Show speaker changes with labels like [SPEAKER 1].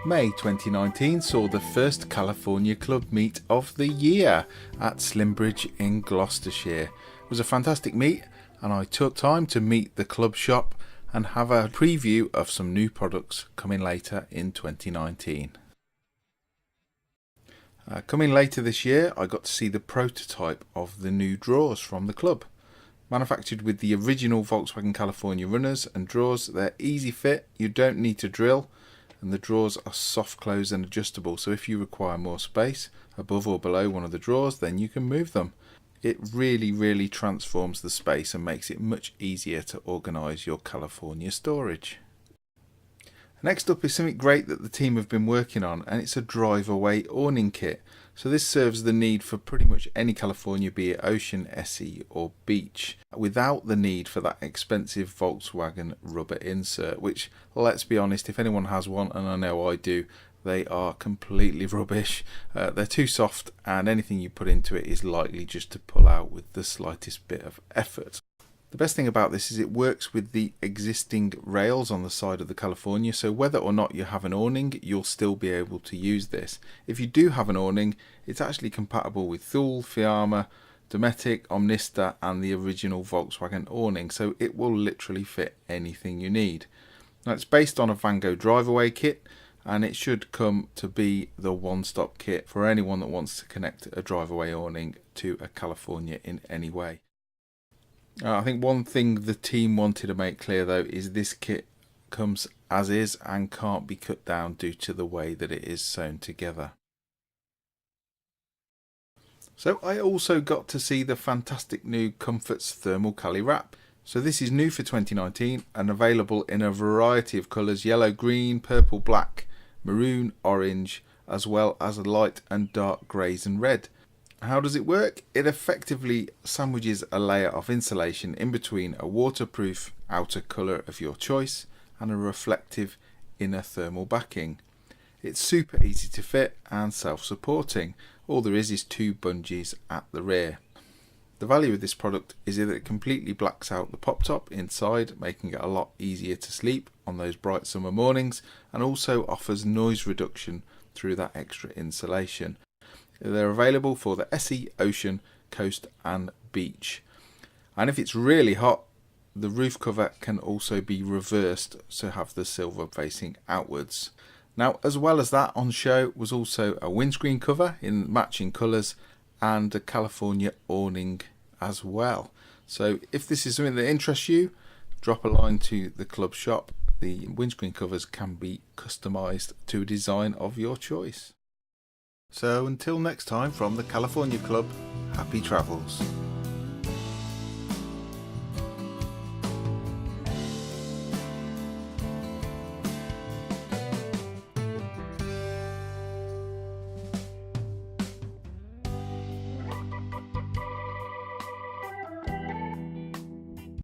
[SPEAKER 1] May 2019 saw the first California club meet of the year at Slimbridge in Gloucestershire. It was a fantastic meet and I took time to meet the club shop and have a preview of some new products coming later in 2019. Coming later this year, I got to see the prototype of the new drawers from the club. Manufactured with the original Volkswagen California runners and drawers, they're easy fit, you don't need to drill, and the drawers are soft close and adjustable, so if you require more space above or below one of the drawers, then you can move them. It really transforms the space and makes it much easier to organise your California storage. Next up is something great that the team have been working on, and it's a drive-away awning kit. So this serves the need for pretty much any California, be it ocean, SE or beach, without the need for that expensive Volkswagen rubber insert, which, let's be honest, if anyone has one, and I know I do, they are completely rubbish. They're too soft and anything you put into it is likely just to pull out with the slightest bit of effort. The best thing about this is it works with the existing rails on the side of the California, so whether or not you have an awning, you'll still be able to use this. If you do have an awning, it's actually compatible with Thule, Fiamma, Dometic, Omnista and the original Volkswagen awning, so it will literally fit anything you need. Now it's based on a Van Gogh drive-away kit, and it should come to be the one-stop kit for anyone that wants to connect a drive-away awning to a California in any way. I think one thing the team wanted to make clear though is this kit comes as is and can't be cut down due to the way that it is sewn together. So I also got to see the fantastic new Comfortz thermal cali wrap. So this is new for 2019 and available in a variety of colours: yellow, green, purple, black, maroon, orange, as well as light and dark greys and red. How does it work? It effectively sandwiches a layer of insulation in between a waterproof outer colour of your choice and a reflective inner thermal backing. It's super easy to fit and self-supporting. All there is two bungees at the rear. The value of this product is that it completely blacks out the pop top inside, making it a lot easier to sleep on those bright summer mornings, and also offers noise reduction through that extra insulation. They're available for the SE, ocean, coast and beach. And if it's really hot, the roof cover can also be reversed to have the silver facing outwards. Now, as well as that, on show was also a windscreen cover in matching colours and a California awning as well. So if this is something that interests you, drop a line to the club shop. The windscreen covers can be customised to a design of your choice. So until next time, from the California Club, happy travels.